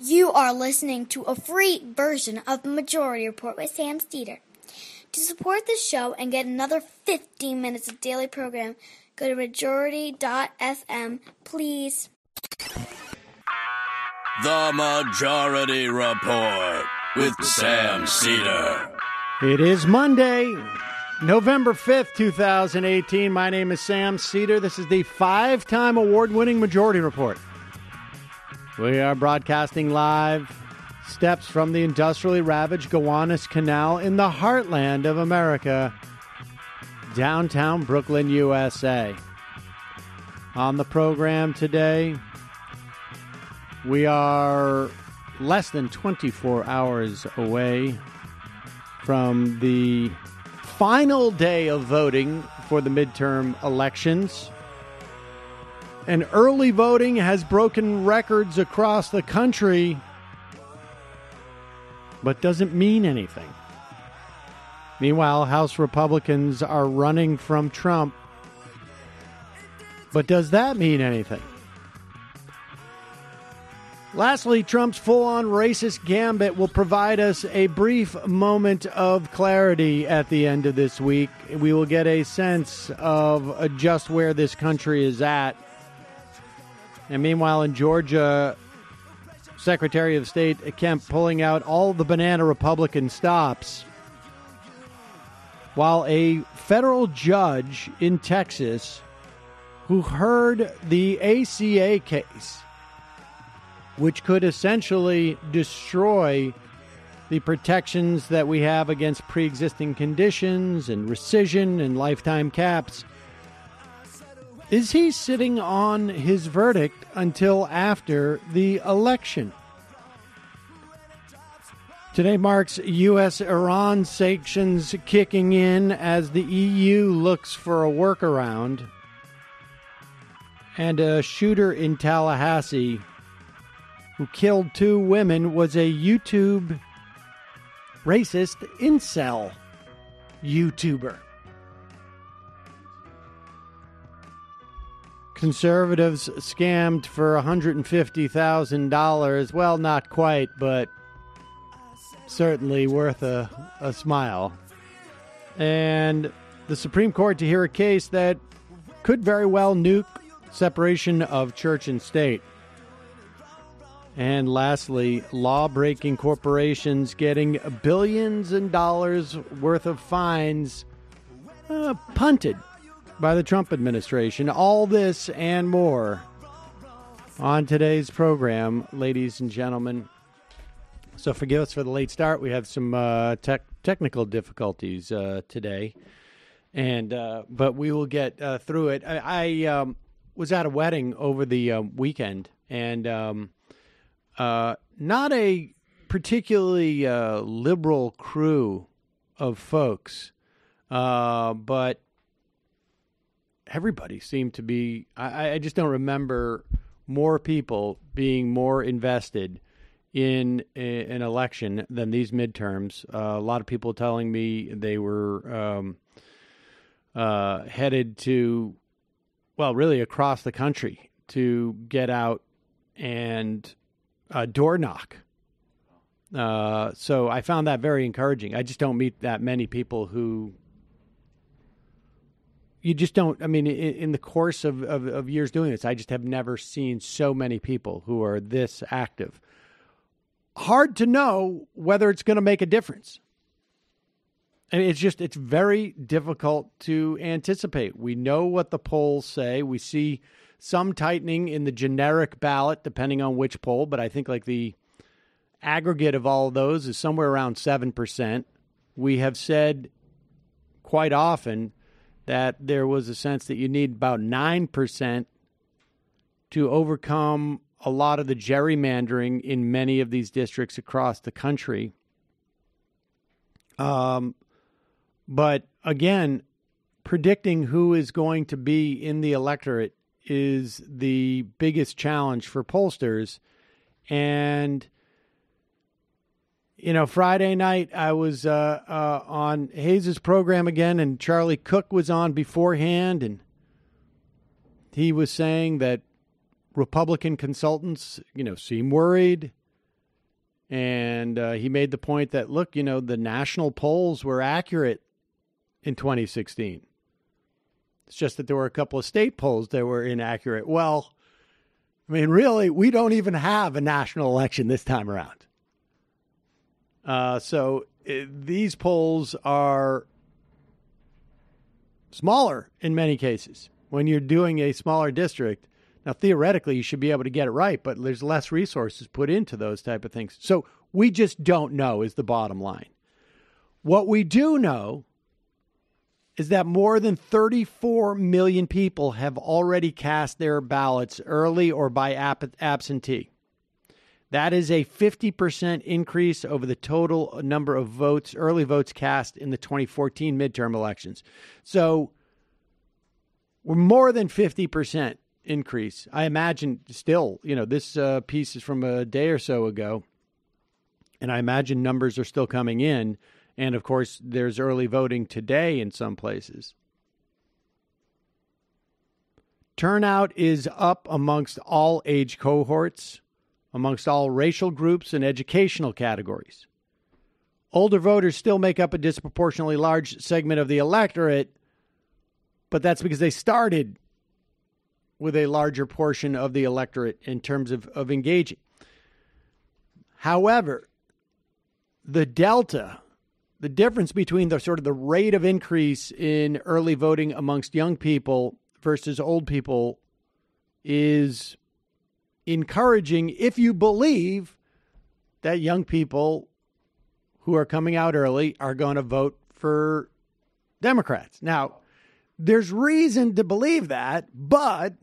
You are listening to a free version of the Majority Report with Sam Steeder. To support this show and get another 15 minutes of daily program, go to majority.fm, please. The Majority Report with Sam Steeder. It is Monday, November 5th, 2018. My name is Sam Steeder. This is the 5-time award-winning Majority Report. We are broadcasting live steps from the industrially ravaged Gowanus Canal in the heartland of America, downtown Brooklyn, USA. On the program today, we are less than 24 hours away from the final day of voting for the midterm elections. And early voting has broken records across the country, but doesn't mean anything. Meanwhile, House Republicans are running from Trump, but does that mean anything? Lastly, Trump's full-on racist gambit will provide us a brief moment of clarity at the end of this week. We will get a sense of just where this country is at. And meanwhile, in Georgia, Secretary of State Kemp pulling out all the banana Republican stops, while a federal judge in Texas who heard the ACA case, which could essentially destroy the protections that we have against pre-existing conditions and rescission and lifetime caps, is he sitting on his verdict until after the election? Today marks U.S.-Iran sanctions kicking in as the EU looks for a workaround. And a shooter in Tallahassee who killed 2 women was a YouTube racist incel YouTuber. Conservatives scammed for $150,000. Well, not quite, but certainly worth a smile. And the Supreme Court to hear a case that could very well nuke separation of church and state. And lastly, law-breaking corporations getting billions of dollars worth of fines punted by the Trump administration. All this and more on today's program, ladies and gentlemen. So forgive us for the late start. We have some technical difficulties today, and but we will get through it. I was at a wedding over the weekend, and not a particularly liberal crew of folks, but everybody seemed to be, I just don't remember more people being more invested in an election than these midterms. A lot of people telling me they were headed to, well, really across the country to get out and door knock. So I found that very encouraging. I just don't meet that many people who... You just don't, I mean, in the course of years doing this, I just have never seen so many people who are this active. Hard to know whether it's going to make a difference. I mean, it's very difficult to anticipate. We know what the polls say. We see some tightening in the generic ballot, depending on which poll, but I think like the aggregate of all of those is somewhere around 7%. We have said quite often that there was a sense that you need about 9% to overcome a lot of the gerrymandering in many of these districts across the country. But again, predicting who is going to be in the electorate is the biggest challenge for pollsters. And, you know, Friday night I was on Hayes' program again, and Charlie Cook was on beforehand, and he was saying that Republican consultants, you know, seem worried. And he made the point that, look, the national polls were accurate in 2016. It's just that there were a couple of state polls that were inaccurate. Well, I mean, really, we don't even have a national election this time around. These polls are smaller in many cases. When you're doing a smaller district, now theoretically you should be able to get it right, but there's less resources put into those type of things. So we just don't know is the bottom line. What we do know is that more than 34 million people have already cast their ballots early or by absentee. That is a 50% increase over the total number of votes, early votes cast in the 2014 midterm elections. So we're more than 50% increase. I imagine still, this piece is from a day or so ago, and I imagine numbers are still coming in. And of course, there's early voting today in some places. Turnout is up amongst all age cohorts, amongst all racial groups and educational categories. Older voters still make up a disproportionately large segment of the electorate, but that's because they started with a larger portion of the electorate in terms of engaging. However, the difference between the rate of increase in early voting amongst young people versus old people is encouraging if you believe that young people who are coming out early are going to vote for Democrats. Now, there's reason to believe that, but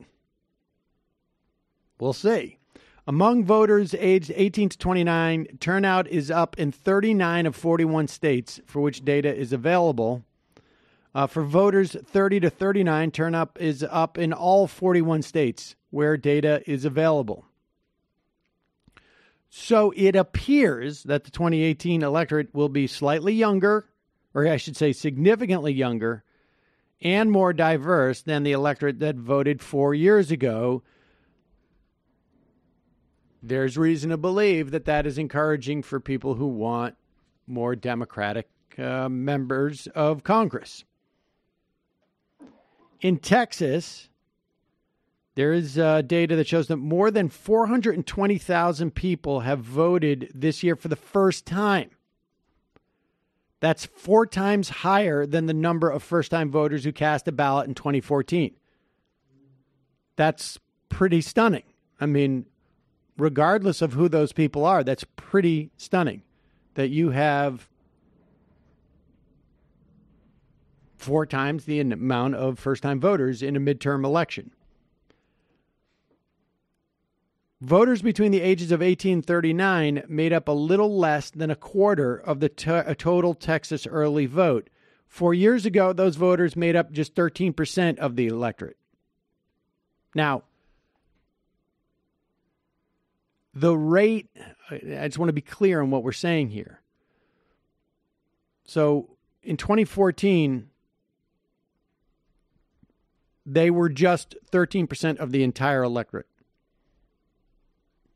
we'll see. Among voters aged 18 to 29, turnout is up in 39 of 41 states for which data is available. For voters 30 to 39, turnout is up in all 41 states where data is available. So it appears that the 2018 electorate will be slightly younger, or I should say significantly younger, and more diverse than the electorate that voted 4 years ago. There's reason to believe that that is encouraging for people who want more Democratic members of Congress. In Texas, there is data that shows that more than 420,000 people have voted this year for the first time. That's 4 times higher than the number of first-time voters who cast a ballot in 2014. That's pretty stunning. I mean, regardless of who those people are, that's pretty stunning that you have 4 times the amount of first-time voters in a midterm election. Voters between the ages of 18 and 39 made up a little less than a quarter of the total Texas early vote. 4 years ago, those voters made up just 13% of the electorate. Now, the rate, I just want to be clear on what we're saying here. So in 2014, they were just 13% of the entire electorate.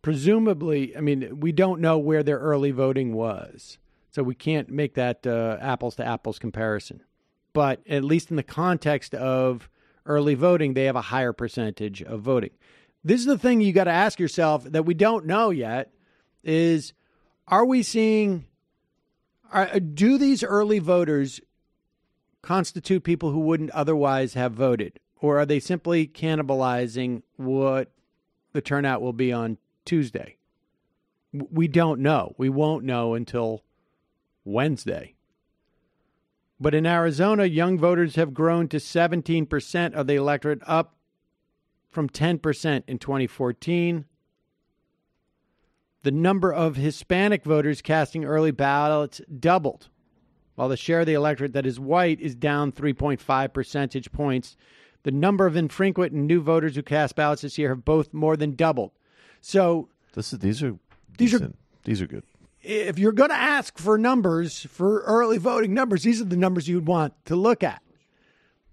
Presumably, I mean, we don't know where their early voting was, so we can't make that apples to apples comparison. But at least in the context of early voting, they have a higher percentage of voting. This is the thing you got to ask yourself that we don't know yet is, are we seeing, do these early voters constitute people who wouldn't otherwise have voted? Or are they simply cannibalizing what the turnout will be on Tuesday? We don't know. We won't know until Wednesday. But in Arizona, young voters have grown to 17% of the electorate, up from 10% in 2014. The number of Hispanic voters casting early ballots doubled, while the share of the electorate that is white is down 3.5 percentage points. The number of infrequent and new voters who cast ballots this year have both more than doubled. So these are good. If you're going to ask for numbers, for early voting numbers, these are the numbers you'd want to look at.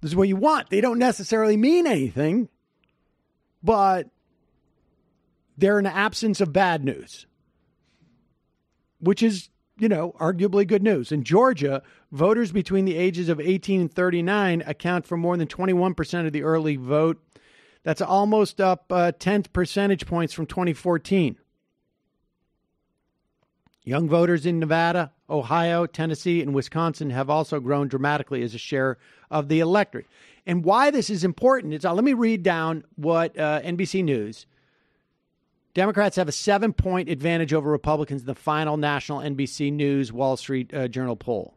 This is what you want. They don't necessarily mean anything, but they're an absence of bad news. which is, arguably good news. In Georgia, voters between the ages of 18 and 39 account for more than 21% of the early vote. That's almost up 10 percentage points from 2014. Young voters in Nevada, Ohio, Tennessee, and Wisconsin have also grown dramatically as a share of the electorate. And why this is important is, let me read down what NBC News. Democrats have a 7-point advantage over Republicans in the final national NBC News Wall Street Journal poll.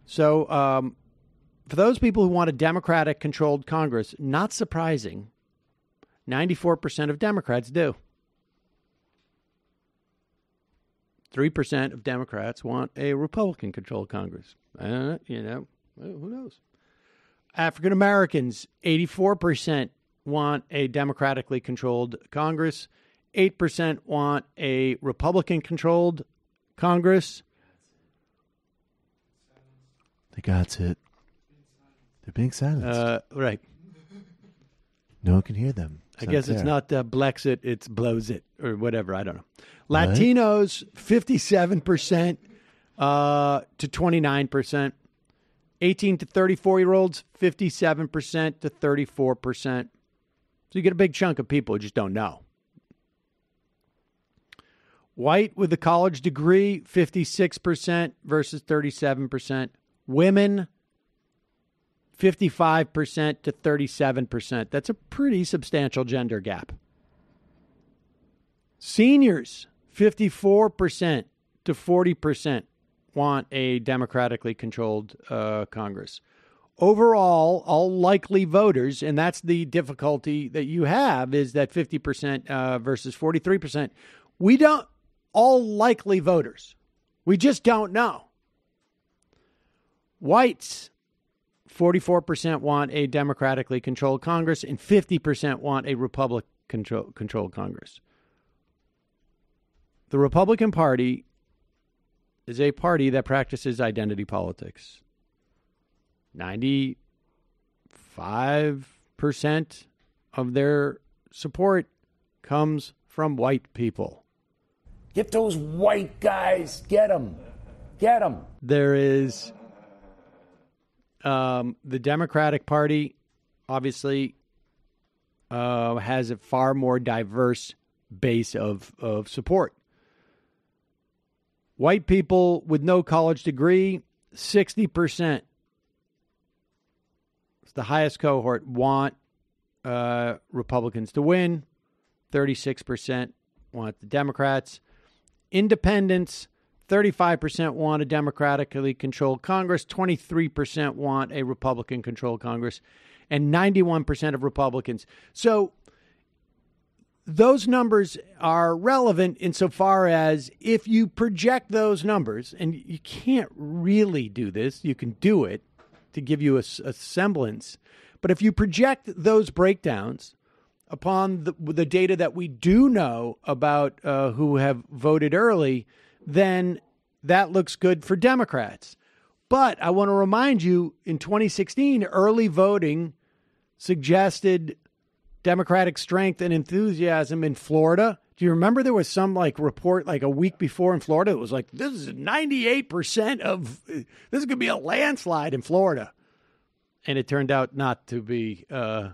So for those people who want a Democratic-controlled Congress, not surprising, 94% of Democrats do. 3% of Democrats want a Republican-controlled Congress. Who knows? African Americans, 84% want a democratically controlled Congress. 8% want a Republican-controlled Congress. They got it. They're being silenced. Right. No one can hear them. I guess it's not Blexit, it's blows it, or whatever. I don't know. Latinos, 57% to 29%. 18 to 34-year-olds, 57% to 34%. So you get a big chunk of people who just don't know. White with a college degree, 56% versus 37%. Women, 55% to 37%. That's a pretty substantial gender gap. Seniors, 54% to 40% want a democratically controlled Congress. Overall, all likely voters, and that's the difficulty that you have, is that 50% versus 43%. We don't, all likely voters. We just don't know. Whites, 44% want a democratically controlled Congress, and 50% want a Republican-controlled Congress. The Republican Party is a party that practices identity politics. 95% of their support comes from white people. Get those white guys. Get them. Get them. There is the Democratic Party, obviously, has a far more diverse base of support. White people with no college degree, 60%. It's the highest cohort, want Republicans to win. 36% want the Democrats. Independents, 35% want a democratically controlled Congress. 23% want a Republican-controlled Congress. And 91% of Republicans. So those numbers are relevant insofar as if you project those numbers, and you can't really do this, you can do it to give you a semblance, but if you project those breakdowns upon the data that we do know about who have voted early, then that looks good for Democrats. But I want to remind you, in 2016, early voting suggested Democratic strength and enthusiasm in Florida. Do you remember there was some report a week before in Florida? It was like, this is 98% of, this is going to be a landslide in Florida. And it turned out not to be a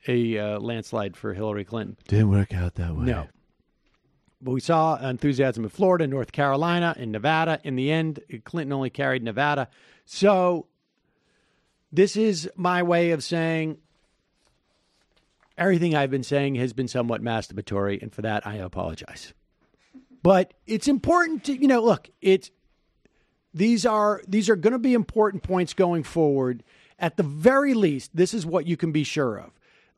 landslide for Hillary Clinton. Didn't work out that way. No. But we saw enthusiasm in Florida, North Carolina, and Nevada. In the end, Clinton only carried Nevada. So this is my way of saying everything I've been saying has been somewhat masturbatory, and for that, I apologize. But it's important to, look, these are going to be important points going forward. At the very least, this is what you can be sure of.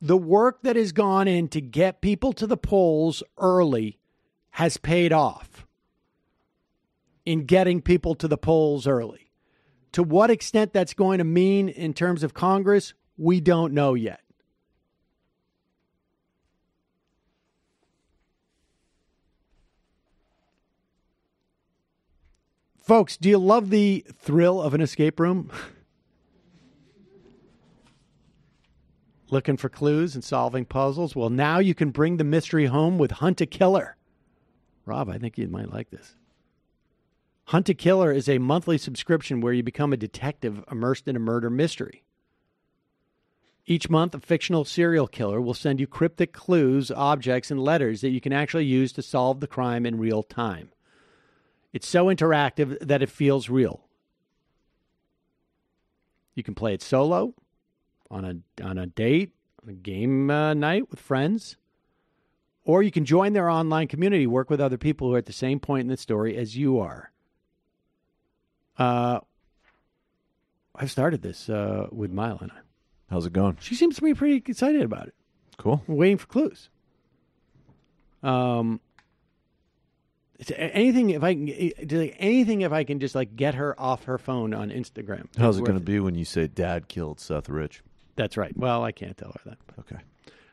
The work that has gone in to get people to the polls early has paid off in getting people to the polls early. To what extent that's going to mean in terms of Congress, we don't know yet. Folks, do you love the thrill of an escape room? Looking for clues and solving puzzles? Well, now you can bring the mystery home with Hunt a Killer. Rob, I think you might like this. Hunt a Killer is a monthly subscription where you become a detective immersed in a murder mystery. Each month, a fictional serial killer will send you cryptic clues, objects, and letters that you can actually use to solve the crime in real time. It's so interactive that it feels real. You can play it solo, on a date, on a game night with friends, or you can join their online community, work with other people who are at the same point in the story as you are. I've started this with Mila and I. How's it going? She seems to be pretty excited about it. Cool. We're waiting for clues. Anything if I can just like get her off her phone on Instagram. How's it going to be when you say Dad killed Seth Rich? That's right. Well, I can't tell her that. Okay.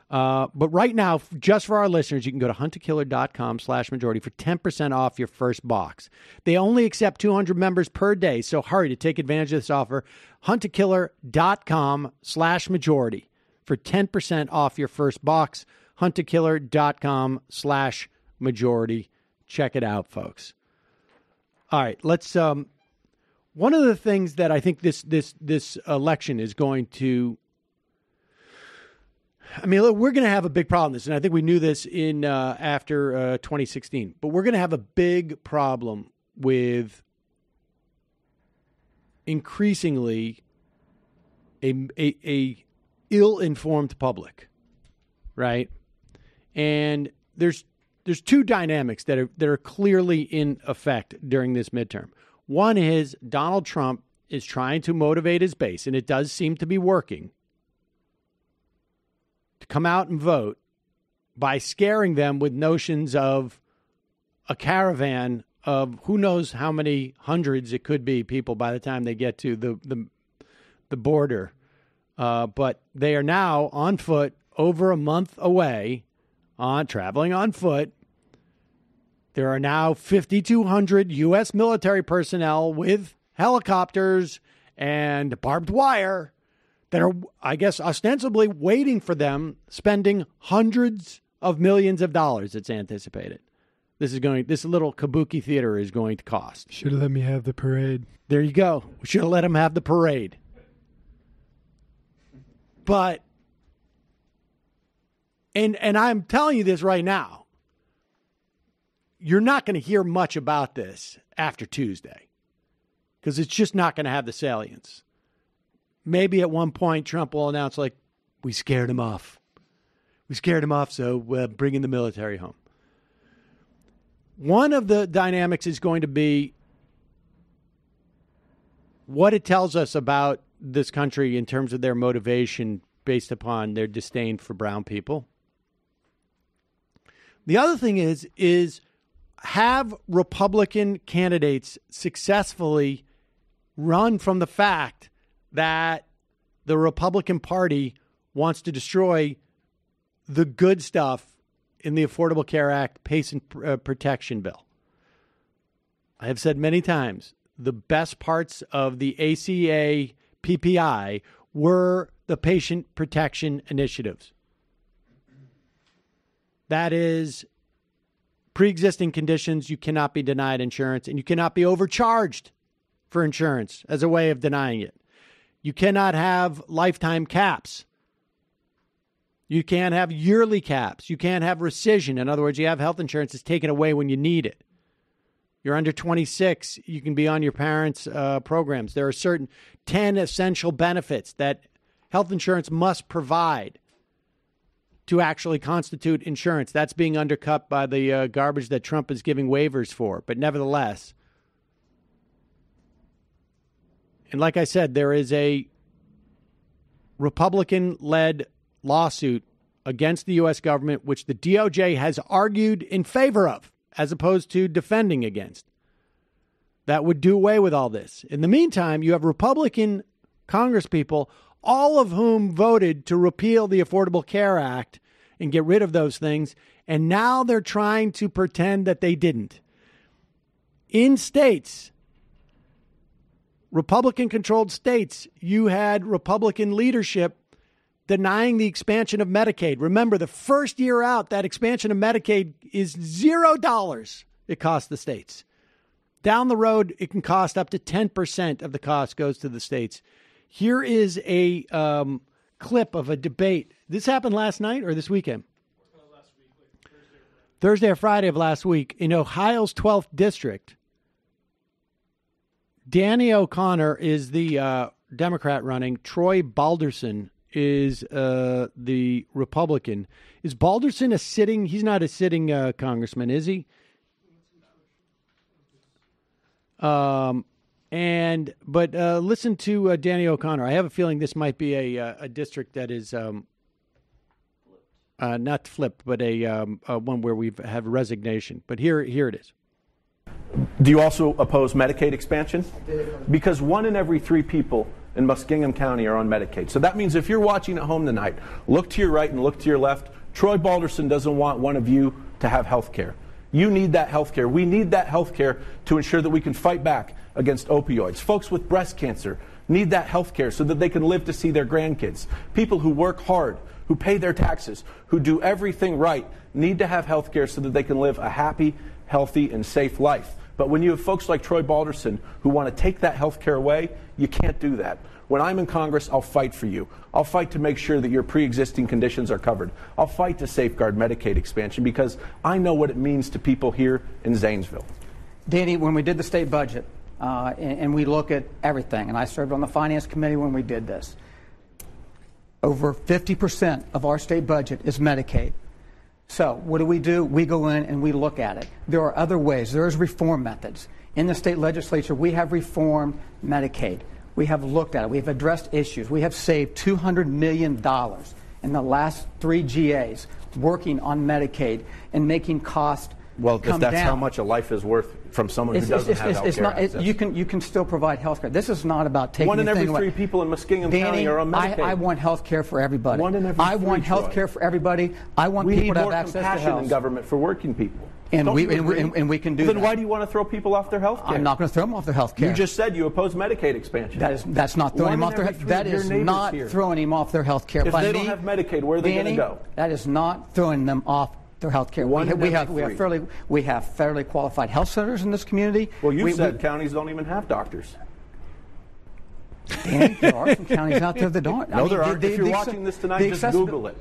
But right now, just for our listeners, you can go to huntakiller.com/majority for 10% off your first box. They only accept 200 members per day, so hurry to take advantage of this offer. huntakiller.com/majority for 10% off your first box. huntakiller.com/majority. Check it out, folks. All right, let's. One of the things that I think this election is going to. I mean, look, we're going to have a big problem with this, and I think we knew this in after 2016. But we're going to have a big problem with increasingly a ill-informed public, right? And there's two dynamics that are clearly in effect during this midterm. One is Donald Trump is trying to motivate his base, and it does seem to be working, to come out and vote by scaring them with notions of a caravan of who knows how many hundreds it could be people by the time they get to the border. But they are now on foot over a month away traveling on foot. There are now 5,200 U.S. military personnel with helicopters and barbed wire that are, I guess, ostensibly waiting for them, spending hundreds of millions of dollars, it's anticipated. This little kabuki theater is going to cost. Should have let me have the parade. There you go. We should have let him have the parade. But, and I'm telling you this right now, you're not going to hear much about this after Tuesday because it's just not going to have the salience. Maybe at one point Trump will announce, like, we scared him off. We scared him off, so we're bringing the military home. One of the dynamics is going to be what it tells us about this country in terms of their motivation based upon their disdain for brown people. The other thing is have Republican candidates successfully run from the fact that the Republican Party wants to destroy the good stuff in the Affordable Care Act patient protection bill. I have said many times, the best parts of the ACA PPI were the patient protection initiatives. That is, pre-existing conditions, you cannot be denied insurance, and you cannot be overcharged for insurance as a way of denying it. You cannot have lifetime caps. You can't have yearly caps. You can't have rescission. In other words, you have health insurance that's taken away when you need it. You're under 26. You can be on your parents' programs. There are certain 10 essential benefits that health insurance must provide to actually constitute insurance. That's being undercut by the garbage that Trump is giving waivers for. But nevertheless, and like I said, there is a Republican-led lawsuit against the U.S. government, which the DOJ has argued in favor of, as opposed to defending against, that would do away with all this. In the meantime, you have Republican congresspeople, all of whom voted to repeal the Affordable Care Act and get rid of those things, and now they're trying to pretend that they didn't. In states, Republican-controlled states, you had Republican leadership denying the expansion of Medicaid. Remember, the first year out, that expansion of Medicaid is $0 it costs the states. Down the road, it can cost up to 10% of the cost goes to the states. Here is a clip of a debate. This happened last night or this weekend? Thursday or Friday of last week in Ohio's 12th district. Danny O'Connor is the Democrat running. Troy Balderson is the Republican. Is Balderson a sitting? He's not a sitting congressman, is he? But listen to Danny O'Connor. I have a feeling this might be a district that is not flipped, but a one where we've have resignation. But here it is. Do you also oppose Medicaid expansion? Because 1 in every 3 people in Muskingum County are on Medicaid. So that means if you're watching at home tonight, look to your right and look to your left. Troy Balderson doesn't want one of you to have health care. You need that health care. We need that health care to ensure that we can fight back against opioids. Folks with breast cancer need that health care so that they can live to see their grandkids. People who work hard, who pay their taxes, who do everything right, need to have health care so that they can live a happy, healthy, and safe life. But when you have folks like Troy Balderson who want to take that health care away, you can't do that. When I'm in Congress, I'll fight for you. I'll fight to make sure that your pre-existing conditions are covered. I'll fight to safeguard Medicaid expansion because I know what it means to people here in Zanesville. Danny, when we did the state budget, and we look at everything, and I served on the Finance Committee when we did this, over 50% of our state budget is Medicaid. So what do? We go in and we look at it. There are other ways. There's reform methods. In the state legislature, we have reformed Medicaid. We have looked at it. We have addressed issues. We have saved $200 million in the last 3 GAs working on Medicaid and making cost Well, if that's down. how much a life is worth from someone who doesn't have health care. You can still provide health care. This is not about taking 1 in every anything 3 away. people in Muskingum County are on Medicaid. I want health care for everybody. 1 in every 3, I want health care for everybody. I want we people need to have more access to compassion health. in government for working people. And we can do that. Then why do you want to throw people off their health care? I'm not going to throw them off their health care. You just said you oppose Medicaid expansion. That's not throwing them off their. That is not throwing them off their health care. If they don't have Medicaid, where are they going to go? That is not throwing them off their health care. We have fairly qualified health centers in this community. Well, you said counties don't even have doctors. Danny, there are some counties out there that don't. No, there aren't. If you're watching this tonight, just Google it.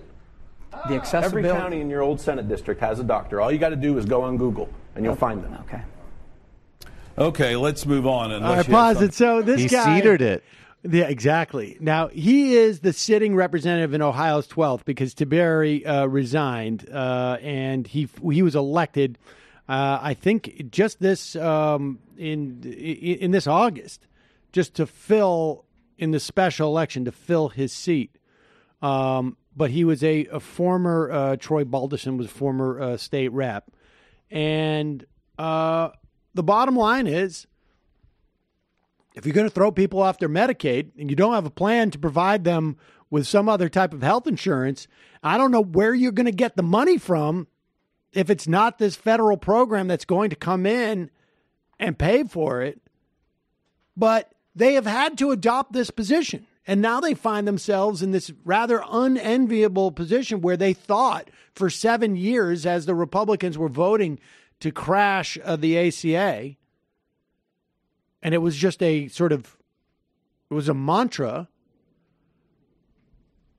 The accessibility. Every county in your old Senate district has a doctor. All you got to do is go on Google, and you'll find them. Okay. Okay, let's move on. I pause it. So this guy... He cedered it. Yeah, exactly. Now, he is the sitting representative in Ohio's 12th because Tiberi resigned, and he was elected, I think, just this in this August, just to fill in the special election to fill his seat. But he was a former Troy Balderson was a former state rep, and the bottom line is, if you're going to throw people off their Medicaid and you don't have a plan to provide them with some other type of health insurance, I don't know where you're going to get the money from if it's not this federal program that's going to come in and pay for it. But they have had to adopt this position. And now they find themselves in this rather unenviable position where they thought for 7 years, as the Republicans were voting to crash the ACA, and it was just a mantra.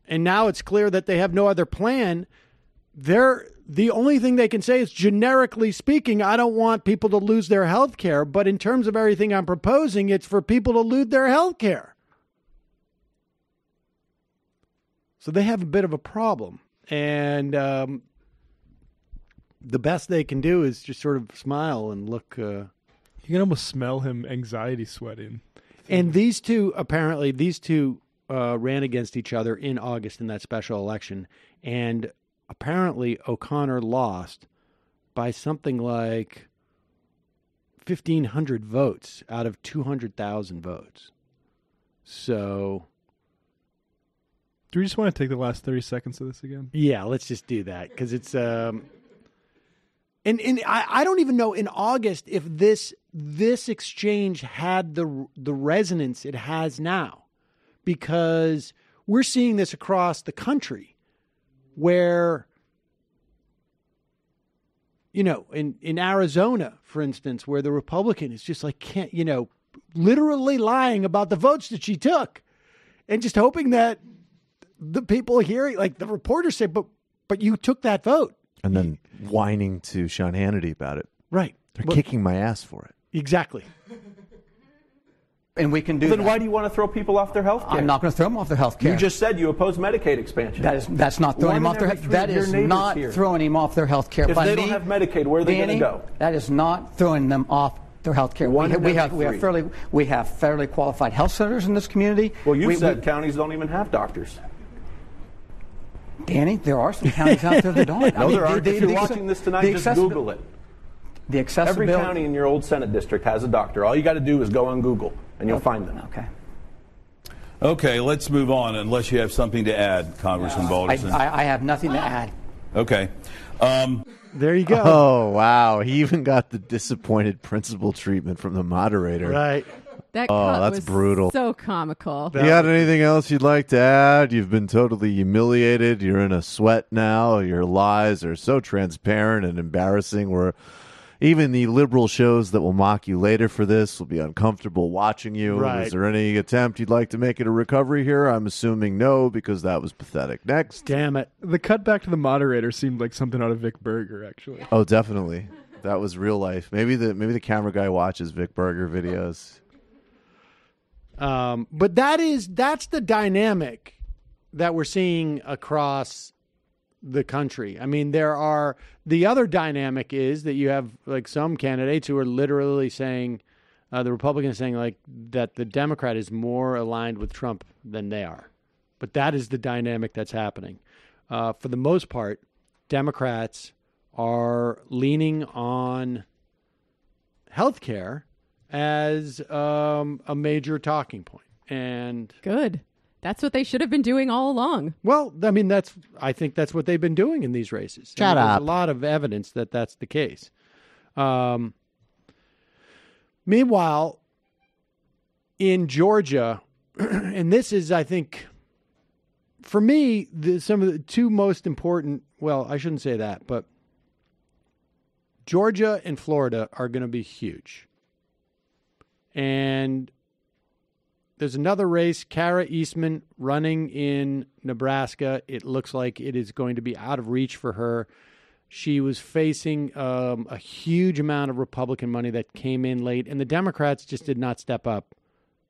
And now it's clear that they have no other plan. The only thing they can say is, generically speaking, I don't want people to lose their health care. But in terms of everything I'm proposing, it's for people to lose their health care. So they have a bit of a problem. And the best they can do is just sort of smile and look... You can almost smell him anxiety sweating. And these two ran against each other in August in that special election. And apparently O'Connor lost by something like 1,500 votes out of 200,000 votes. So... Do we just want to take the last 30 seconds of this again? Yeah, let's just do that because it's... And I don't even know in August if this exchange had the resonance it has now, because we're seeing this across the country where, you know, in Arizona, for instance, where the Republican is just like, literally lying about the votes that she took and just hoping that the people hearing, like the reporters say, but you took that vote. And then whining to Sean Hannity about it. Right. They're kicking my ass for it. Exactly. And we can do Then that. why do you want to throw people off their health care? I'm not going to throw them off their health care. You just said you oppose Medicaid expansion. That's not throwing them off their health. That is not throwing them off their health care. If they don't have Medicaid, where are they going to go? That is not throwing them off their health care. We have fairly qualified health centers in this community. Well, you said counties don't even have doctors. Danny, there are some counties out there that don't. No, there aren't. If you're watching this tonight, just Google it. The accessibility. Every county in your old Senate district has a doctor. All you got to do is go on Google, and you'll find them. Okay. Okay, let's move on, unless you have something to add, Congressman Balderson. I have nothing to add. Okay. There you go. Oh, wow. He even got the disappointed principal treatment from the moderator. Right. That cut that's was brutal. So comical. You got anything else you'd like to add? You've been totally humiliated. You're in a sweat now. Your lies are so transparent and embarrassing. Where even the liberal shows that will mock you later for this will be uncomfortable watching you. Right. Is there any attempt you'd like to make at a recovery here? I'm assuming no, because that was pathetic. Next. Damn it. The cut back to the moderator seemed like something out of Vic Berger, actually. Oh, definitely. That was real life. Maybe the camera guy watches Vic Berger videos. But that's the dynamic that we're seeing across the country. I mean, the other dynamic is that you have like some candidates who are literally saying, the Republicans saying like that the Democrat is more aligned with Trump than they are. But that is the dynamic that's happening. For the most part, Democrats are leaning on healthcare as a major talking point. And good. That's what they should have been doing all along. Well, I mean, I think that's what they've been doing in these races. Shut up. There's a lot of evidence that that's the case. Meanwhile, in Georgia, and this is, I think, for me, some of the two most important, well, I shouldn't say that, but Georgia and Florida are going to be huge. And there's another race, Kara Eastman, running in Nebraska. It looks like it is going to be out of reach for her. She was facing a huge amount of Republican money that came in late, and the Democrats just did not step up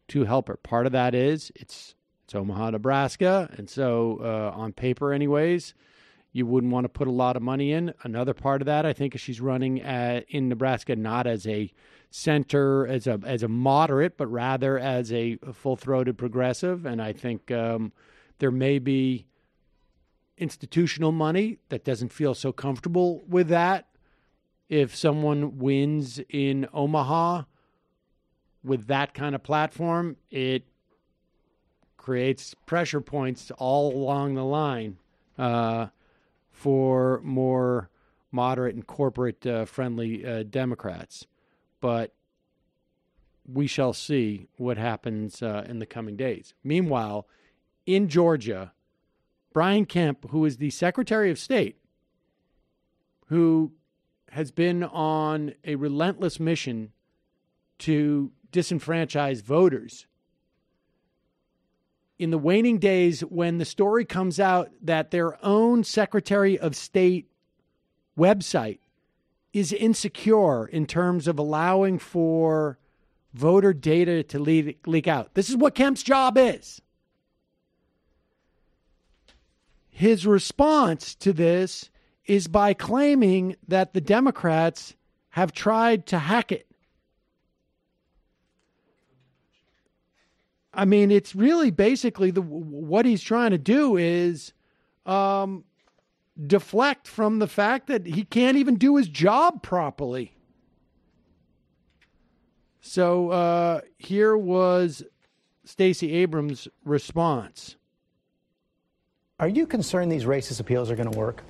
to help her. Part of that is it's Omaha, Nebraska, and so on paper anyways, you wouldn't want to put a lot of money in. Another part of that, I think, is she's running in Nebraska not as a center, as a moderate, but rather as a full-throated progressive. And I think there may be institutional money that doesn't feel so comfortable with that. If someone wins in Omaha with that kind of platform, it creates pressure points all along the line for more moderate and corporate-friendly Democrats. But we shall see what happens in the coming days. Meanwhile, in Georgia, Brian Kemp, who is the Secretary of State, who has been on a relentless mission to disenfranchise voters, in the waning days when the story comes out that their own Secretary of State website is insecure in terms of allowing for voter data to leak out. This is what Kemp's job is. His response to this is by claiming that the Democrats have tried to hack it. I mean, it's really basically what he's trying to do is deflect from the fact that he can't even do his job properly. So here was Stacey Abrams' response. Are you concerned these racist appeals are going to work?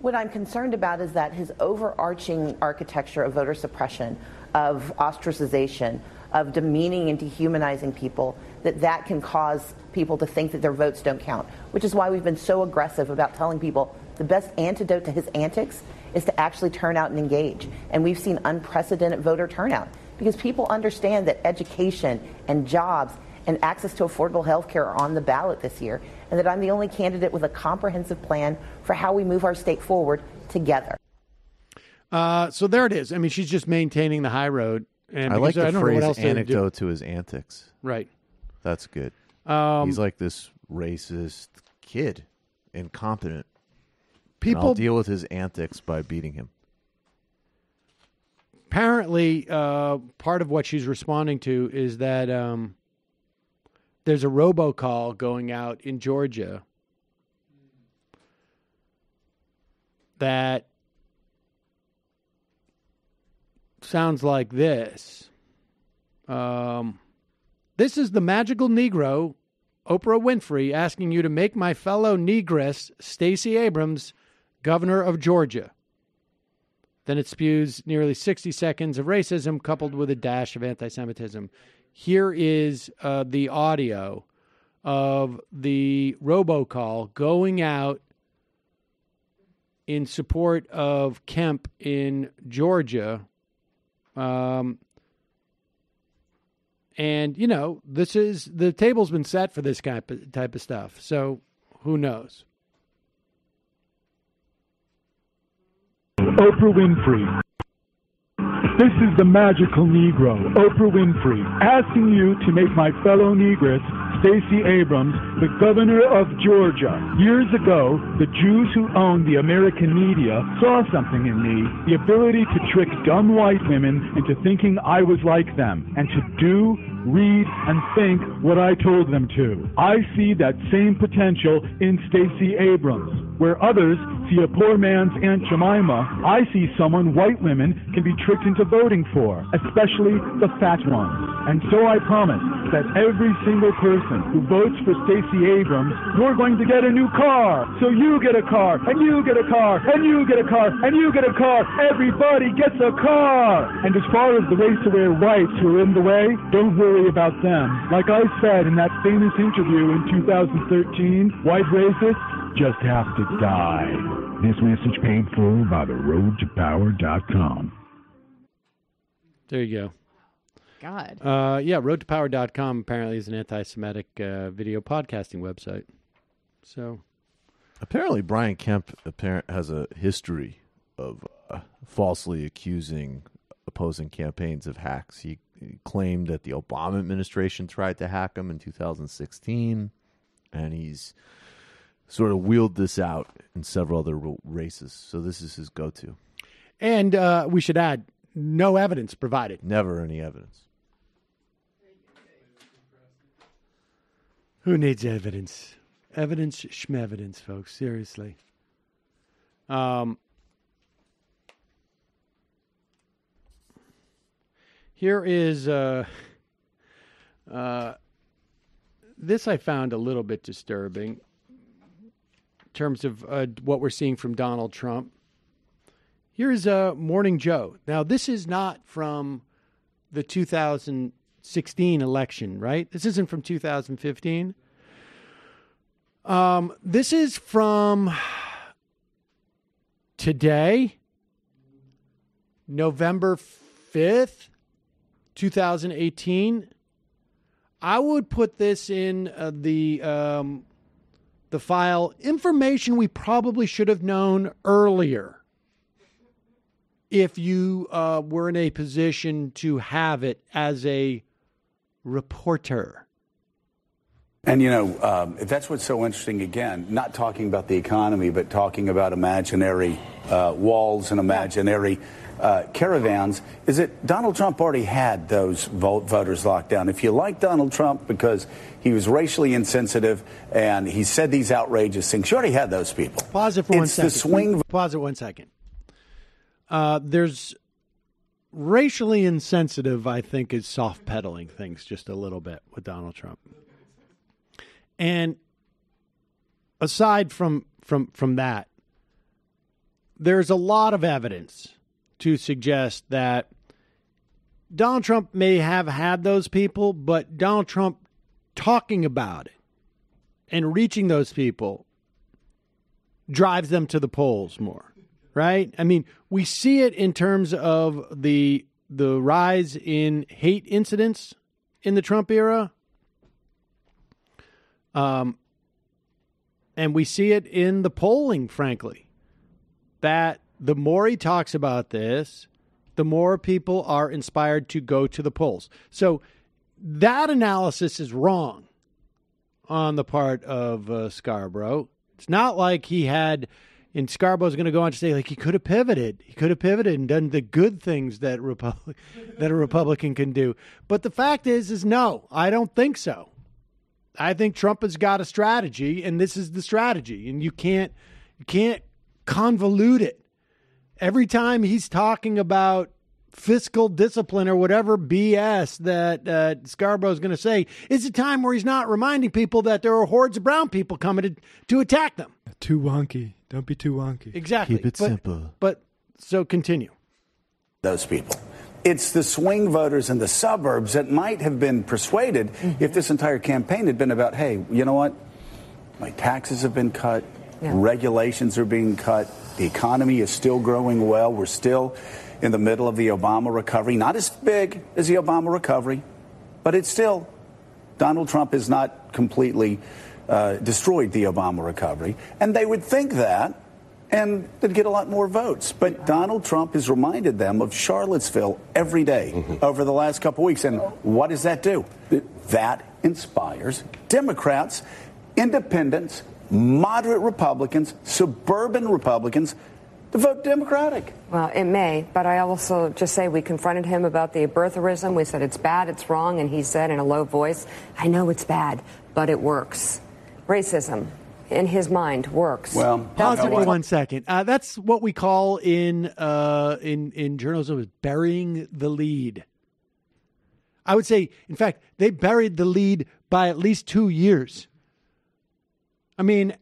What I'm concerned about is that his overarching architecture of voter suppression, of ostracization, of demeaning and dehumanizing people, that can cause people to think that their votes don't count, which is why we've been so aggressive about telling people the best antidote to his antics is to actually turn out and engage. And we've seen unprecedented voter turnout because people understand that education and jobs and access to affordable health care are on the ballot this year, and that I'm the only candidate with a comprehensive plan for how we move our state forward together. So there it is. I mean, she's just maintaining the high road. And I like the phrase to anecdote to his antics. Right. That's good. He's like this racist kid, incompetent. People I'll deal with his antics by beating him. Apparently, part of what she's responding to is that there's a robocall going out in Georgia that sounds like this. This is the magical Negro, Oprah Winfrey, asking you to make my fellow negress, Stacey Abrams, governor of Georgia. Then it spews nearly 60 seconds of racism coupled with a dash of anti-Semitism. Here is the audio of the robocall going out in support of Kemp in Georgia. And, you know, the table's been set for this type of stuff. So who knows? Oprah Winfrey. This is the magical Negro, Oprah Winfrey, asking you to make my fellow negress, Stacey Abrams, the governor of Georgia. Years ago, the Jews who owned the American media saw something in me, the ability to trick dumb white women into thinking I was like them, and to do, read, and think what I told them to. I see that same potential in Stacey Abrams. Where others see a poor man's Aunt Jemima, I see someone white women can be tricked into voting for, especially the fat ones. And so I promise that every single person who votes for Stacey Abrams, you're going to get a new car. So you get a car, and you get a car, and you get a car, and you get a car. Everybody gets a car. And as far as the race-aware whites who are in the way, don't worry about them. Like I said in that famous interview in 2013, white racists just have to die. This message paid for by the roadtopower.com. There you go. God. Yeah, roadtopower.com apparently is an anti-Semitic video podcasting website. So apparently Brian Kemp has a history of falsely accusing opposing campaigns of hacks. He claimed that the Obama administration tried to hack him in 2016, and he's sort of wheeled this out in several other races. So this is his go-to. And we should add, no evidence provided. Never any evidence. Who needs evidence? Evidence, schmevidence, folks. Seriously. Here is this I found a little bit disturbing in terms of what we're seeing from Donald Trump. Here's Morning Joe. Now, this is not from the 2016 election, right? This isn't from 2015. This is from today, November 5th, 2018. I would put this in the file information we probably should have known earlier if you were in a position to have it as a reporter. And, you know, that's what's so interesting, again, not talking about the economy, but talking about imaginary walls and imaginary caravans, is that Donald Trump already had those voters locked down. If you like Donald Trump because he was racially insensitive and he said these outrageous things, you already had those people. Pause it for 1 second. Pause it 1 second. There's racially insensitive, I think, is soft pedaling things just a little bit with Donald Trump. And aside from that, there's a lot of evidence to suggest that Donald Trump may have had those people, but Donald Trump talking about it and reaching those people drives them to the polls more, right? I mean, we see it in terms of the rise in hate incidents in the Trump era. And we see it in the polling, frankly, that the more he talks about this, the more people are inspired to go to the polls. So that analysis is wrong on the part of Scarborough. It's not like he had, and Scarborough's going to go on to say, like, he could have pivoted. He could have pivoted and done the good things that a Republican can do. But the fact is no, I don't think so. I think Trump has got a strategy, and this is the strategy, and you can't convolute it. Every time he's talking about fiscal discipline or whatever BS that Scarborough is going to say, is a time where he's not reminding people that there are hordes of brown people coming to attack them. Too wonky. Don't be too wonky. Exactly. Keep it simple. But so continue. Those people. It's the swing voters in the suburbs that might have been persuaded if this entire campaign had been about, hey, you know what? My taxes have been cut. Yeah. Regulations are being cut. The economy is still growing well. We're still in the middle of the Obama recovery. Not as big as the Obama recovery, but it's still. Donald Trump has not completely destroyed the Obama recovery. And they would think that, and they'd get a lot more votes. But Donald Trump has reminded them of Charlottesville every day over the last couple of weeks. And what does that do? That inspires Democrats, independents, moderate Republicans, suburban Republicans to vote Democratic. Well, it may, but I also just say we confronted him about the birtherism. We said it's bad, it's wrong, and he said in a low voice, I know it's bad, but it works. Racism, in his mind, works. Well, pause it for 1 second. That's what we call in journalism burying the lead. I would say, in fact, they buried the lead by at least 2 years. I mean,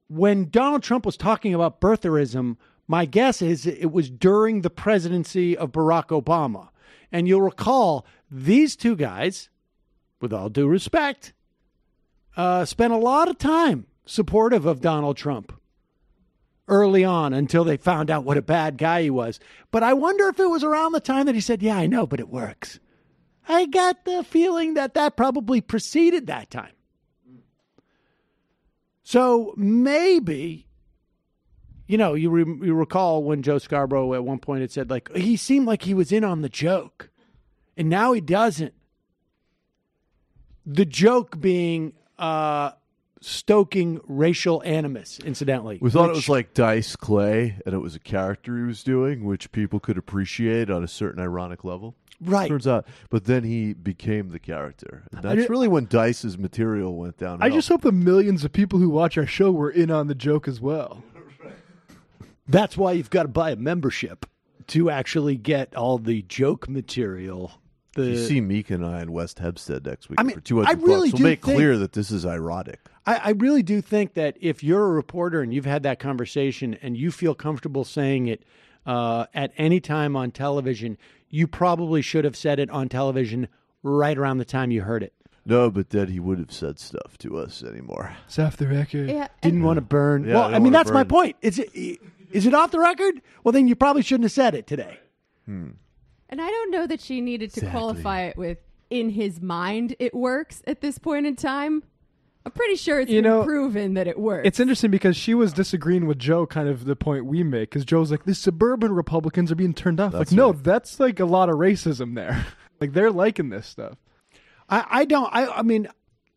when Donald Trump was talking about birtherism, my guess is it was during the presidency of Barack Obama. And you'll recall these two guys, with all due respect, spent a lot of time supportive of Donald Trump early on until they found out what a bad guy he was. But I wonder if it was around the time that he said, yeah, I know, but it works. I got the feeling that probably preceded that time. So maybe, you recall when Joe Scarborough at one point had said, like, he seemed like he was in on the joke. And now he doesn't. The joke being stoking racial animus, incidentally. We thought it was like Dice Clay, and it was a character he was doing, which people could appreciate on a certain ironic level. Right. Turns out, but then he became the character. And that's really when Dice's material went down. I just hope the millions of people who watch our show were in on the joke as well. That's why you've got to buy a membership to actually get all the joke material. You see Meek and I in West Hempstead next week for 200 I really bucks. We'll make clear that this is ironic. I really do think that if you're a reporter and you've had that conversation and you feel comfortable saying it at any time on television, you probably should have said it on television right around the time you heard it. No, but then he would have said stuff to us anymore. It's off the record. Yeah, didn't want to burn. Yeah, well, I mean, that's my point. Is it off the record? Well, then you probably shouldn't have said it today. And I don't know that she needed to qualify it with, in his mind, it works at this point in time. I'm pretty sure it's been proven that it works. It's interesting because she was disagreeing with Joe, kind of the point we make, because Joe's like, the suburban Republicans are being turned off. That's no, that's like a lot of racism there. Like, they're liking this stuff. I mean...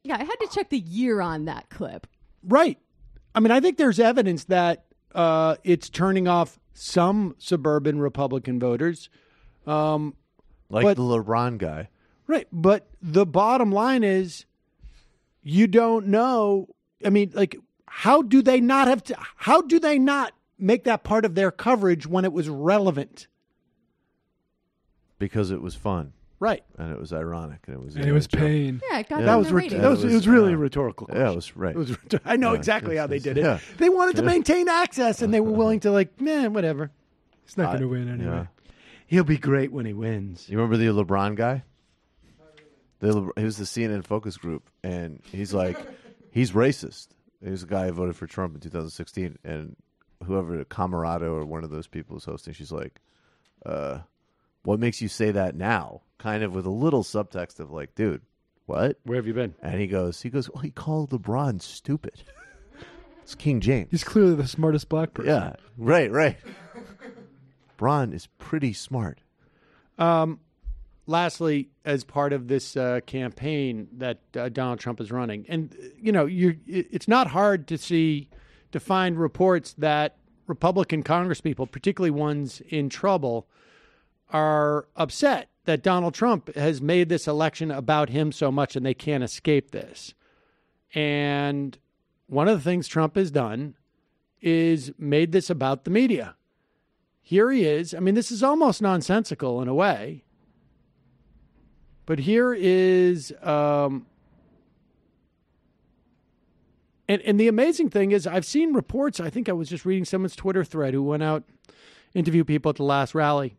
Yeah, I had to check the year on that clip. Right. I mean, I think there's evidence that it's turning off some suburban Republican voters. The LeBron guy. Right. But the bottom line is, you don't know. I mean, like, how do they not make that part of their coverage when it was relevant? Because it was fun. Right. And it was ironic. And it was pain. Yeah, it got it was really a rhetorical question. Yeah, it was right. I know exactly how they did it. Yeah. They wanted to maintain access, and they were willing to, like, whatever. He's not going to win anyway. Yeah. He'll be great when he wins. You remember the LeBron guy? He was the CNN focus group, and he's like, he's racist. He was a guy who voted for Trump in 2016, and whoever, Camarado or one of those people was hosting, she's like, what makes you say that now? Kind of with a little subtext of like, dude, what? Where have you been? And he goes, well, he called LeBron stupid. It's King James. He's clearly the smartest black person. Yeah, right. LeBron is pretty smart. Lastly, as part of this campaign that Donald Trump is running, and it's not hard to find reports that Republican congresspeople, particularly ones in trouble, are upset that Donald Trump has made this election about him so much and they can't escape this. And one of the things Trump has done is made this about the media. Here he is. I mean, this is almost nonsensical in a way. But here is, and the amazing thing is I've seen reports. I think I was just reading someone's Twitter thread who went out, interviewed people at the last rally,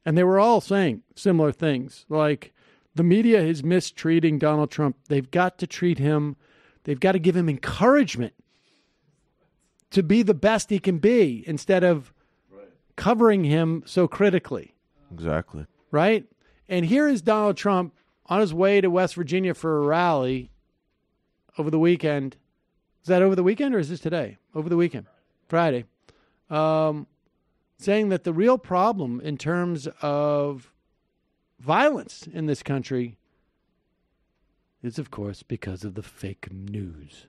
and they were all saying similar things. Like, the media is mistreating Donald Trump. They've got to treat him. They've got to give him encouragement to be the best he can be instead of covering him so critically. Exactly. Right? And here is Donald Trump on his way to West Virginia for a rally over the weekend. Is that over the weekend or is this today? Over the weekend. Friday. Saying that the real problem in terms of violence in this country is, of course, because of the fake news.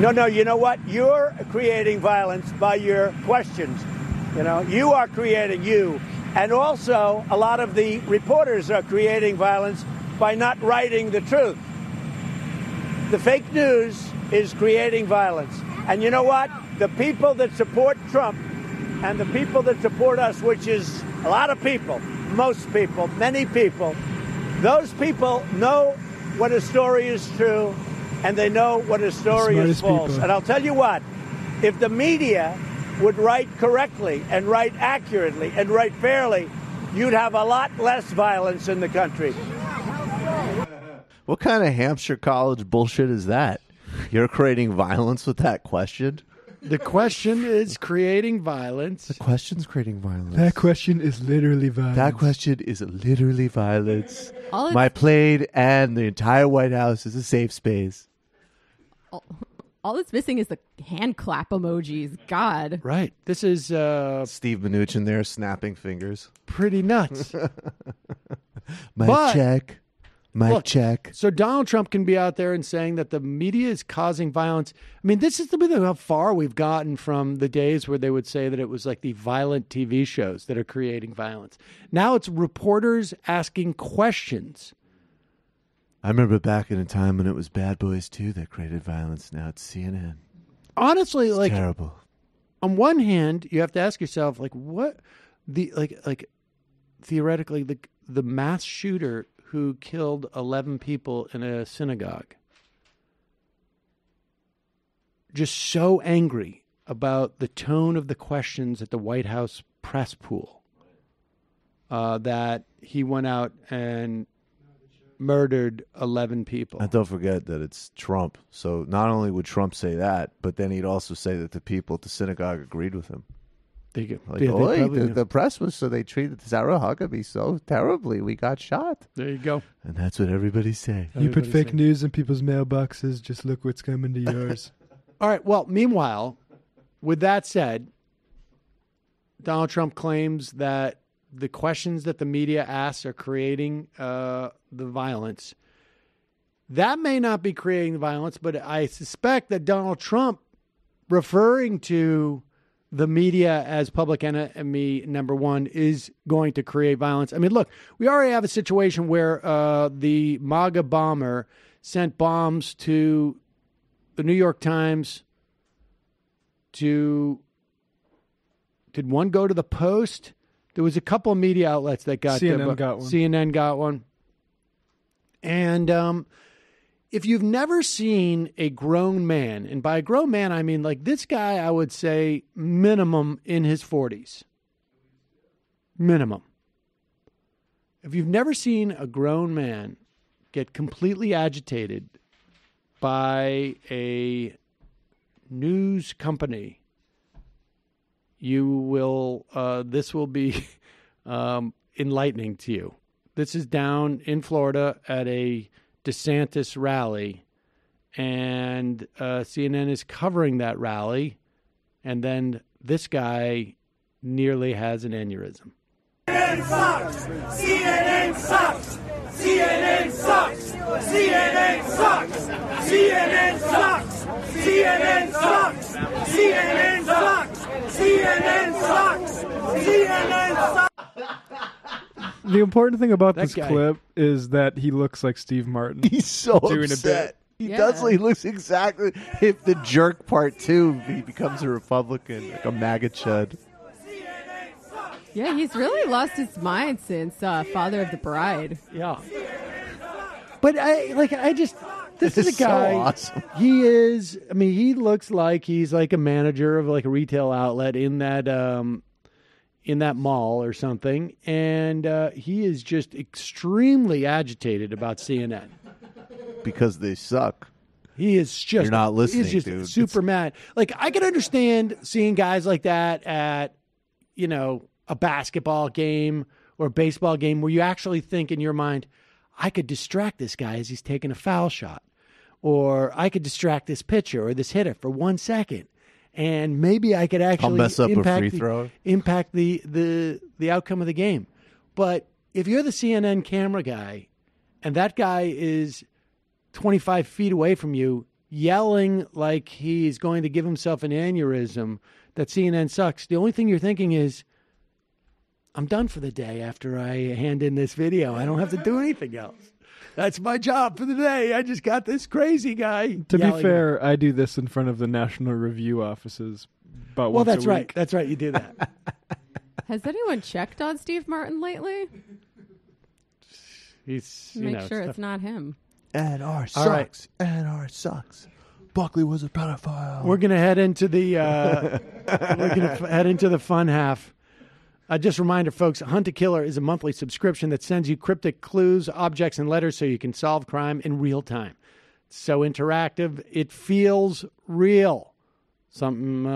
No, you know what? You're creating violence by your questions. You are creating you. And also, a lot of the reporters are creating violence by not writing the truth. The fake news is creating violence. And you know what? The people that support Trump and the people that support us, which is a lot of people, most people, many people, those people know what a story is true and they know what a story is false. People. And I'll tell you what, if the media would write correctly and write accurately and write fairly, you'd have a lot less violence in the country. What kind of Hampshire College bullshit is that? You're creating violence with that question? The question is creating violence. The question's creating violence. That question is literally violence. That question is literally violence. My plane and the entire White House is a safe space. All that's missing is the hand clap emojis. God. Right. This is Steve Mnuchin there snapping fingers. Pretty nuts. Mic check. Mic check. So Donald Trump can be out there and saying that the media is causing violence. I mean, this is how far we've gotten from the days where they would say that it was like the violent TV shows that are creating violence. Now it's reporters asking questions. I remember back in a time when it was Bad Boys 2 that created violence. Now it's CNN. Honestly, it's terrible. On one hand, you have to ask yourself, like, what theoretically the mass shooter who killed 11 people in a synagogue, just so angry about the tone of the questions at the White House press pool that he went out and murdered 11 people. And don't forget that it's Trump. So not only would Trump say that, but then he'd also say that the people at the synagogue agreed with him. They go, like, the press was so they treated Sarah Huckabee so terribly. We got shot. There you go. And that's what everybody's saying. You put fake news in people's mailboxes. Just look what's coming to yours. All right. Well, meanwhile, with that said, Donald Trump claims that the questions that the media asks are creating the violence. That may not be creating the violence, but I suspect that Donald Trump, referring to the media as public enemy number one, is going to create violence. I mean, look, we already have a situation where the MAGA bomber sent bombs to the New York Times. Did one go to the Post? There was a couple of media outlets that got CNN got one. CNN got one. And if you've never seen a grown man, and by a grown man, I mean like this guy, I would say minimum in his 40s. minimum. If you've never seen a grown man get completely agitated by a news company, you will. This will be enlightening to you. This is down in Florida at a DeSantis rally, and CNN is covering that rally, and then this guy nearly has an aneurysm. CNN sucks! CNN sucks! CNN sucks! CNN sucks! CNN sucks! CNN sucks! CNN sucks! CNN sucks! CNN sucks! The important thing about this guy. clip is that he looks like Steve Martin. He's so doing upset. a bit. He does. He looks exactly. If the jerk part 2, he becomes a Republican, like a MAGA chud. Yeah, he's really lost his mind since Father of the Bride. Yeah. But this is a so guy. awesome. He is. I mean, he looks like he's like a manager of like a retail outlet in that mall or something, and he is just extremely agitated about CNN Because they suck. He is just. You're not listening, he's just dude. super mad. Like, I can understand seeing guys like that at, a basketball game or a baseball game where you actually think in your mind, I could distract this guy as he's taking a foul shot, or I could distract this pitcher or this hitter for 1 second, and maybe I could actually mess up a free throw. Impact the outcome of the game. But if you're the CNN camera guy and that guy is 25 feet away from you yelling like he's going to give himself an aneurysm that CNN sucks, the only thing you're thinking is, I'm done for the day after I hand in this video. I don't have to do anything else. That's my job for the day. I just got this crazy guy. To be fair, I do this in front of the National Review offices about once a week. That's right. That's right. You do that. Has anyone checked on Steve Martin lately? He's Make sure it's not him. NR sucks. Right. NR sucks. Buckley was a pedophile. We're gonna head into the fun half. Just a reminder, folks, Hunt a Killer is a monthly subscription that sends you cryptic clues, objects, and letters so you can solve crime in real time. It's so interactive. It feels real. Something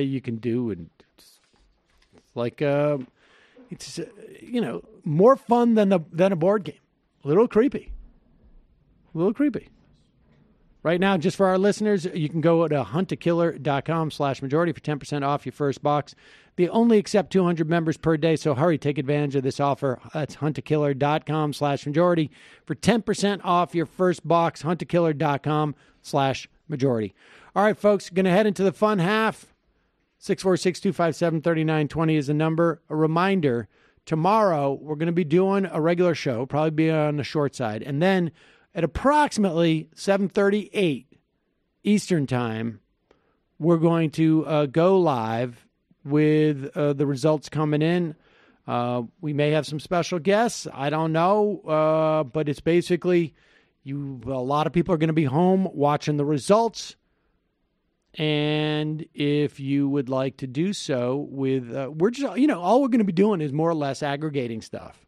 you can do, and it's like it's more fun than a board game. A little creepy. Right now, just for our listeners, you can go to huntakiller.com/majority for 10% off your first box. They only accept 200 members per day, so hurry, take advantage of this offer. That's huntakiller.com/majority for 10% off your first box, huntakiller.com/majority. All right, folks, going to head into the fun half. 646-257-3920 is the number. A reminder, tomorrow we're going to be doing a regular show, probably be on the short side, and then at approximately 7:38 Eastern Time, we're going to go live with the results coming in. We may have some special guests. I don't know. But it's basically a lot of people are going to be home watching the results. And if you would like to do so with, we're just, all we're going to be doing is more or less aggregating stuff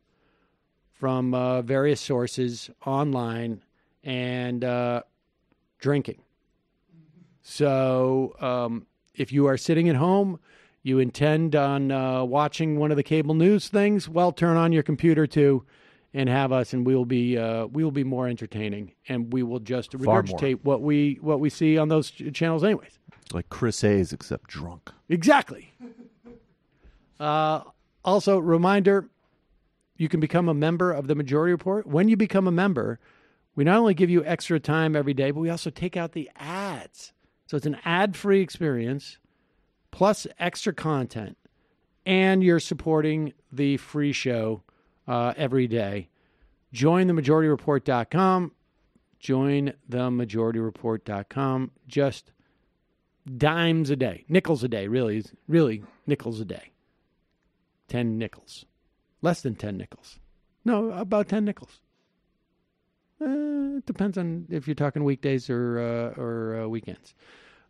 from various sources online and drinking. So if you are sitting at home, you intend on watching one of the cable news things, well, turn on your computer too and have us, and we will be more entertaining, and we will just regurgitate what we see on those channels anyways. Like Chris Hayes, except drunk. Exactly. Also, reminder, you can become a member of the Majority Report. When you become a member, we not only give you extra time every day, but we also take out the ads. So it's an ad-free experience, plus extra content, and you're supporting the free show every day. Join themajorityreport.com. Join themajorityreport.com. Just dimes a day, nickels a day, really nickels a day. 10 nickels. Less than 10 nickels. No, about 10 nickels. It depends on if you're talking weekdays or weekends.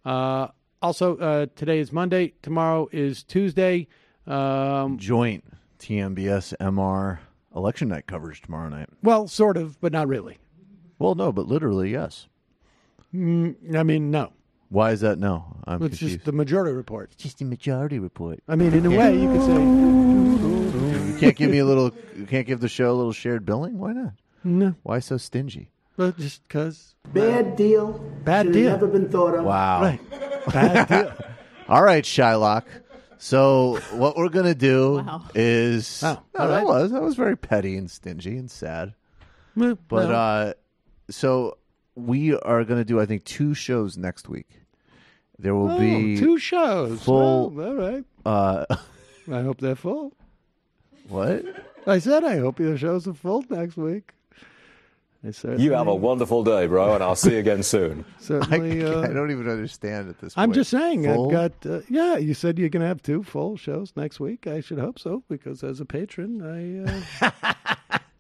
Also, today is Monday. Tomorrow is Tuesday. Joint. TMBS MR election night coverage tomorrow night. Well, sort of, but not really. Well, no, but literally, yes. I mean, no. Why is that no? I'm It's confused. just the majority report. It's just the majority report. I mean, in a way, you could say... You can't give me you can't give the show a little shared billing? Why not? No. Why so stingy? Well, just because... Bad deal. Bad Should deal. have never been thought of. Wow. Right. Bad deal. All right, Shylock. So what we're going to do is... Oh, No, all right. that was very petty and stingy and sad. Well, But so we are going to do, I think, 2 shows next week. There will be 2 shows. full. Well, all right. I hope they're full. What? I said I hope your shows are full next week. You have a wonderful day, bro, and I'll see you again soon. Certainly, I don't even understand at this point. I'm just saying, Full? I've got, you said you're going to have 2 full shows next week. I should hope so, because as a patron,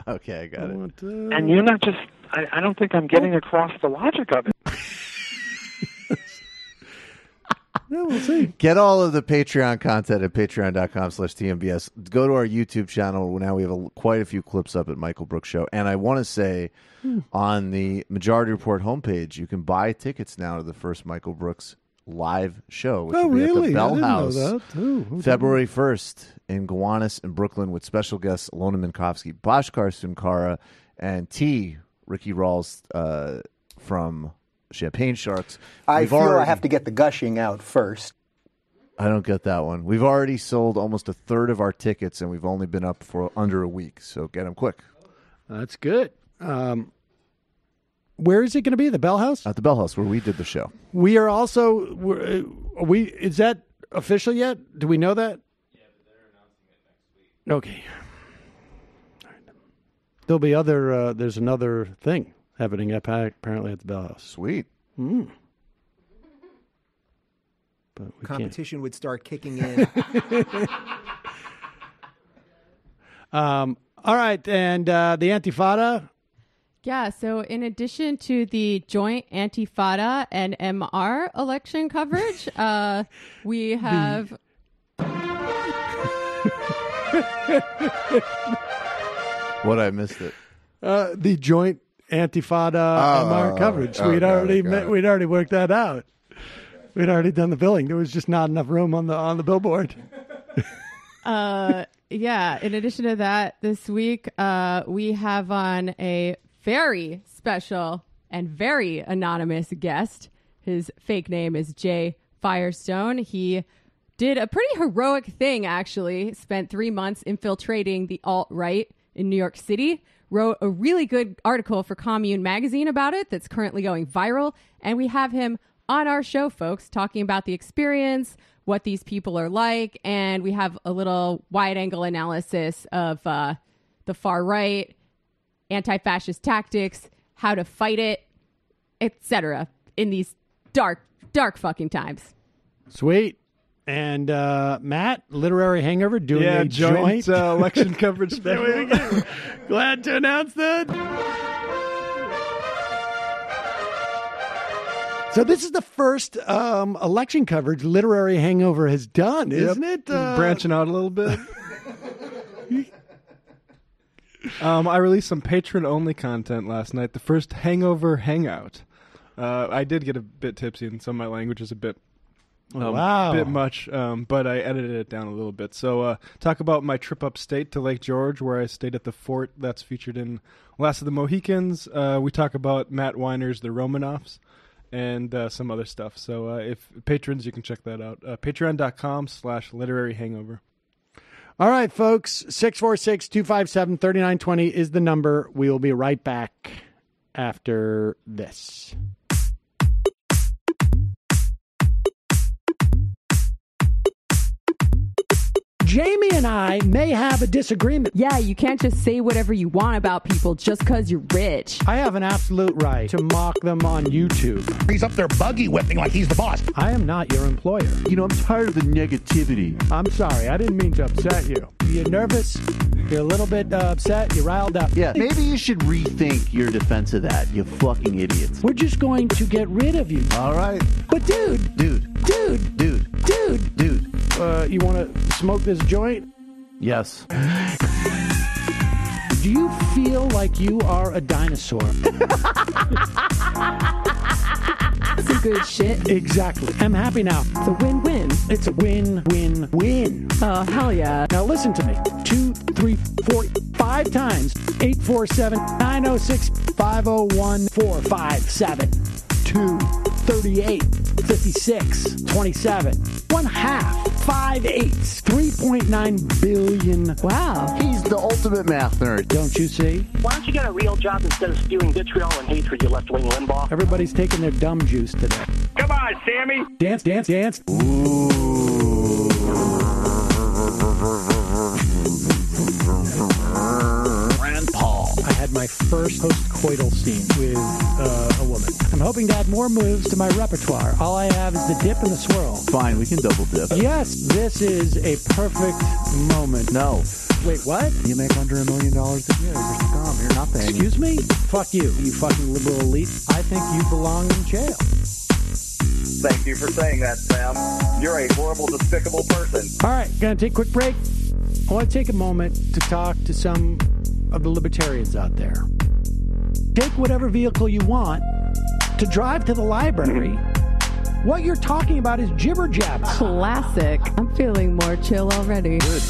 Okay, I got it. And you're not just, I don't think I'm getting across the logic of it. Yeah, we'll see. Get all of the Patreon content at patreon.com/TMBS. Go to our YouTube channel. Now we have quite a few clips up at Michael Brooks Show. And I want to say on the Majority Report homepage, you can buy tickets now to the first Michael Brooks live show, which will be at the Bell House February 1st in Gowanus in Brooklyn with special guests Alona Minkowski, Bhaskar Sunkara, and Ricky Rawls from Champagne Sharks. I have to get the gushing out first. I don't get that one. We've already sold almost a third of our tickets, and we've only been up for under a week, so get them quick. That's good. Where is it going to be? The Bell House? At the Bell House, where we did the show. We are also... is that official yet? Do we know that? Yeah, but they're announcing it next week. Okay. All right. There'll be other... there's another thing happening apparently at the Bell House. Sweet. But we competition would start kicking in. All right, and the Antifada... Yeah, so in addition to the joint Antifada and MR election coverage, we have... What? I missed it. The joint Antifada MR coverage. We'd already worked that out. We'd already done the billing. There was just not enough room on the billboard. Yeah, in addition to that, this week we have on a very special and very anonymous guest. His fake name is Jay Firestone. He did a pretty heroic thing, actually. Spent 3 months infiltrating the alt-right in New York City. Wrote a really good article for Commune Magazine about it that's currently going viral. And we have him on our show, folks, talking about the experience, what these people are like. And we have a little wide-angle analysis of the far right, anti-fascist tactics, how to fight it, etc. in these dark, dark fucking times. Sweet. And Matt, Literary Hangover, doing a joint election coverage special. Glad to announce that. So this is the first election coverage Literary Hangover has done, isn't it? Branching out a little bit. I released some patron-only content last night. The first Hangover Hangout. I did get a bit tipsy, and some of my language is a bit much, but I edited it down a little bit. So talk about my trip upstate to Lake George, where I stayed at the fort that's featured in Last of the Mohicans. We talk about Matt Weiner's The Romanoffs and some other stuff. So if patrons, you can check that out. Patreon.com/literary hangover. All right, folks, 646-257-3920 is the number. We will be right back after this. Jamie and I may have a disagreement. Yeah, you can't just say whatever you want about people just because you're rich. I have an absolute right to mock them on YouTube. He's up there buggy whipping like he's the boss. I am not your employer. You know, I'm tired of the negativity. I'm sorry. I didn't mean to upset you. You're nervous. You're a little bit upset. You're riled up. Yeah, maybe you should rethink your defense of that, you fucking idiots. We're just going to get rid of you. All right. But dude. You want to smoke this joint? Yes. Do you feel like you are a dinosaur? Some good shit. Exactly. I'm happy now. It's a win-win. It's a win-win-win. Oh, hell yeah. Now listen to me. 2, 3, 4, 5 times. 847-906-501-457-238-56-27. 1 half. 5 eighths. 3.9 billion. Wow. He's the ultimate math nerd. Don't you see? Why don't you get a real job instead of spewing vitriol and hatred, you left-wing Limbaugh? Everybody's taking their dumb juice today. Come on, Sammy! Dance, dance, dance. Rand Paul. I had my first post-coital scene with a woman. I'm hoping to add more moves to my repertoire. All I have is the dip and the swirl. Fine, we can double dip. Yes, this is a perfect moment. No. Wait, what? You make under $1 million a year. You're scum. You're nothing. Excuse me? Fuck you, you fucking liberal elite. I think you belong in jail. Thank you for saying that, Sam. You're a horrible, despicable person. All right, gonna take a quick break. I want to take a moment to talk to some of the libertarians out there. Take whatever vehicle you want to drive to the library. What you're talking about is jibber jabber. Classic. I'm feeling more chill already. Good.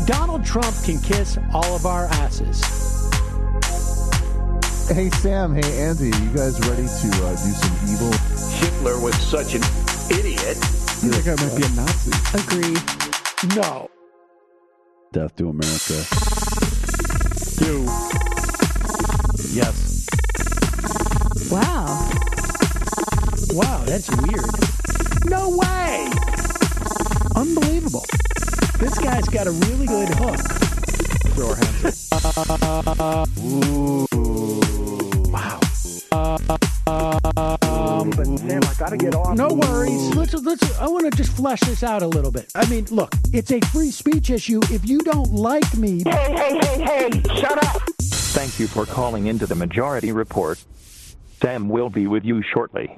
Donald Trump can kiss all of our asses. Hey, Sam. Hey, Andy. You guys ready to do some evil? Hitler was such an idiot. You think I might be a Nazi? Agree. No. Death to America. Do. Yes. Wow. Wow, that's weird. No way! Unbelievable. This guy's got a really good hook. Throw our hands up. Ooh. Wow. But Sam, I gotta get off. No worries. Let's. I want to just flesh this out a little bit. I mean, look, it's a free speech issue. If you don't like me... Hey, shut up! Thank you for calling into the Majority Report. Sam will be with you shortly.